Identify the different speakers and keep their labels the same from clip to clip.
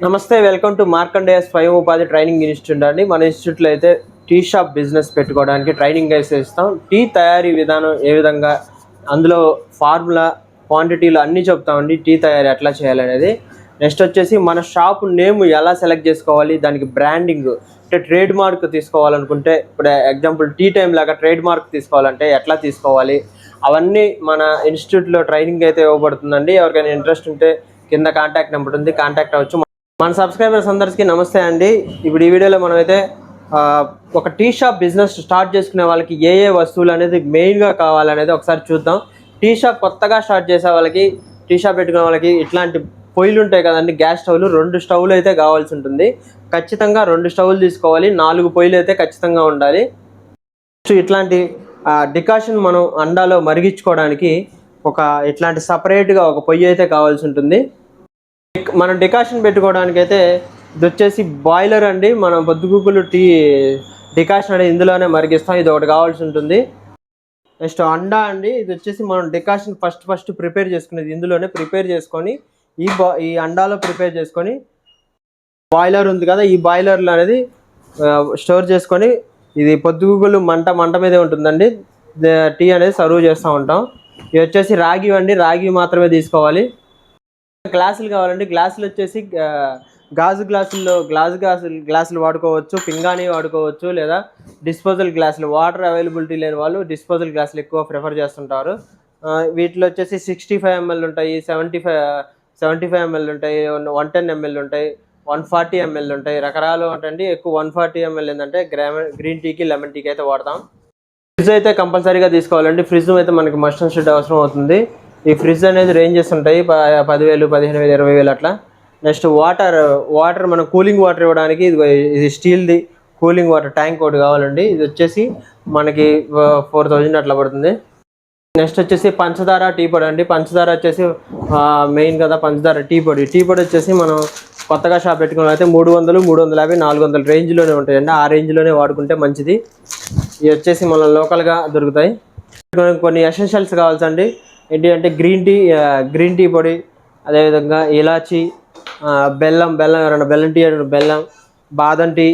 Speaker 1: నమస్తే, welcome to Markandeya స్వయం ఉపాధి ట్రైనింగ్ ఇన్స్టిట్యూట్ అండి. మన ఇన్స్టిట్యూట్లో అయితే టీ షాప్ బిజినెస్ పెట్టుకోవడానికి ట్రైనింగ్ అయితే ఇస్తాం. టీ తయారీ విధానం ఏ విధంగా, అందులో ఫార్ములా, క్వాంటిటీలు అన్నీ చెప్తామండి. టీ తయారీ ఎట్లా చేయాలనేది. నెక్స్ట్ వచ్చేసి మన షాప్ నేమ్ ఎలా సెలెక్ట్ చేసుకోవాలి, దానికి బ్రాండింగ్ అంటే ట్రేడ్ మార్క్ తీసుకోవాలనుకుంటే, ఇప్పుడు ఎగ్జాంపుల్ టీ టైం లాగా ట్రేడ్ మార్క్ తీసుకోవాలంటే ఎట్లా తీసుకోవాలి, అవన్నీ మన ఇన్స్టిట్యూట్లో ట్రైనింగ్ అయితే ఇవ్వబడుతుందండి. ఎవరికైనా ఇంట్రెస్ట్ ఉంటే కింద కాంటాక్ట్ నెంబర్ ఉంది, కాంటాక్ట్ అవ్వచ్చు. మన సబ్స్క్రైబర్స్ అందరికీ నమస్తే అండి. ఇప్పుడు ఈ వీడియోలో మనమైతే ఒక టీ షాప్ బిజినెస్ స్టార్ట్ చేసుకునే వాళ్ళకి ఏ వస్తువులు అనేది మెయిన్గా కావాలనేది ఒకసారి చూద్దాం. టీ షాప్ కొత్తగా స్టార్ట్ చేసే వాళ్ళకి, టీ షాప్ పెట్టుకునే వాళ్ళకి ఇట్లాంటి పొయ్యిలు ఉంటాయి కదండి, గ్యాస్ స్టవ్లు. 2 స్టవ్లు అయితే కావాల్సి ఉంటుంది. ఖచ్చితంగా 2 స్టవ్లు తీసుకోవాలి. 4 పొయ్యిలు అయితే ఖచ్చితంగా ఉండాలి. ఇట్లాంటి డికాషన్ మనం అండాలో మరిగించుకోవడానికి ఇట్లాంటి సపరేట్గా ఒక పొయ్యి అయితే కావాల్సి ఉంటుంది. మనం డికాషన్ పెట్టుకోవడానికి అయితే ఇది వచ్చేసి బాయిలర్ అండి. మనం పొద్దుగుకులు టీ డికాషన్ అనేది ఇందులోనే మరిగిస్తాం. ఇది ఒకటి కావాల్సి ఉంటుంది. నెక్స్ట్ అండా అండి. ఇది వచ్చేసి మనం డికాషన్ ఫస్ట్ ప్రిపేర్ చేసుకునేది ఇందులోనే ప్రిపేర్ చేసుకొని ఈ అండాలో ప్రిపేర్ చేసుకొని, బాయిలర్ ఉంది కదా, ఈ బాయిలర్లో అనేది స్టోర్ చేసుకొని, ఇది పొద్దుగుకులు మంట మీదే ఉంటుందండి. టీ అనేది సర్వ్ చేస్తూ ఉంటాం. ఇది వచ్చేసి రాగి అండి. రాగి మాత్రమే తీసుకోవాలి. గ్లాసులు కావాలండి. గ్లాసులు వచ్చేసి గాజు గ్లాసులు వాడుకోవచ్చు, పింగాణి వాడుకోవచ్చు, లేదా డిస్పోజల్ గ్లాసులు. వాటర్ అవైలబిలిటీ లేని వాళ్ళు డిస్పోజల్ గ్లాసులు ఎక్కువ ప్రిఫర్ చేస్తుంటారు. వీటిలో వచ్చేసి 65 ml ఉంటాయి, 75 ml ఉంటాయి, 110 ml ఉంటాయి, 140 ml ఉంటాయి. రకరాలు ఉంటాయండి. ఎక్కువ 140 ml ఏంటంటే గ్రీన్ టీకి, లెమన్ టీకి అయితే వాడతాం. ఫ్రిడ్జ్ అయితే కంపల్సరీగా తీసుకోవాలండి. ఫ్రిడ్జ్ అయితే మనకి మస్ట్ అండ్ షుడ్ అవసరం అవుతుంది. ఈ ఫ్రిడ్జ్ అనేది రేంజెస్ ఉంటాయి, 10,000, 15,000, 20,000 అట్లా. నెక్స్ట్ వాటర్ మనం కూలింగ్ వాటర్ ఇవ్వడానికి ఇది స్టీల్ది కూలింగ్ వాటర్ ట్యాంక్ ఒకటి కావాలండి. ఇది వచ్చేసి మనకి 4,000 అట్లా పడుతుంది. నెక్స్ట్ వచ్చేసి పంచదార, టీ పొడి అండి. పంచదార వచ్చేసి మెయిన్ కదా, పంచదార, టీ పొడి వచ్చేసి మనం కొత్తగా షాప్ పెట్టుకున్న అయితే 300, 350, 400 రేంజ్లోనే ఉంటాయండి. ఆ రేంజ్లోనే వాడుకుంటే మంచిది. ఇవి వచ్చేసి మన లోకల్గా దొరుకుతాయి. కొన్ని ఎసెన్షియల్స్ కావాల్సండి. ఏంటి అంటే గ్రీన్ టీ పొడి, అదేవిధంగా ఇలాచి, బెల్లం, ఎవరైనా బెల్లం టీ అంటే బెల్లం, బాదం టీ,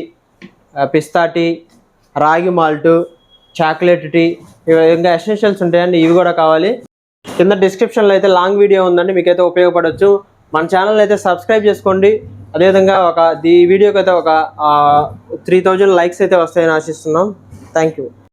Speaker 1: పిస్తా టీ, రాగి మాల్టు, చాక్లెట్ టీ, ఈ విధంగా ఎసెన్షియల్స్ ఉంటాయండి. ఇవి కూడా కావాలి. కింద డిస్క్రిప్షన్లో అయితే లాంగ్ వీడియో ఉందండి, మీకైతే ఉపయోగపడవచ్చు. మన ఛానల్ అయితే సబ్స్క్రైబ్ చేసుకోండి. అదేవిధంగా ఈ వీడియోకి అయితే 3,000 లైక్స్ అయితే వస్తాయని ఆశిస్తున్నాం. Thank you.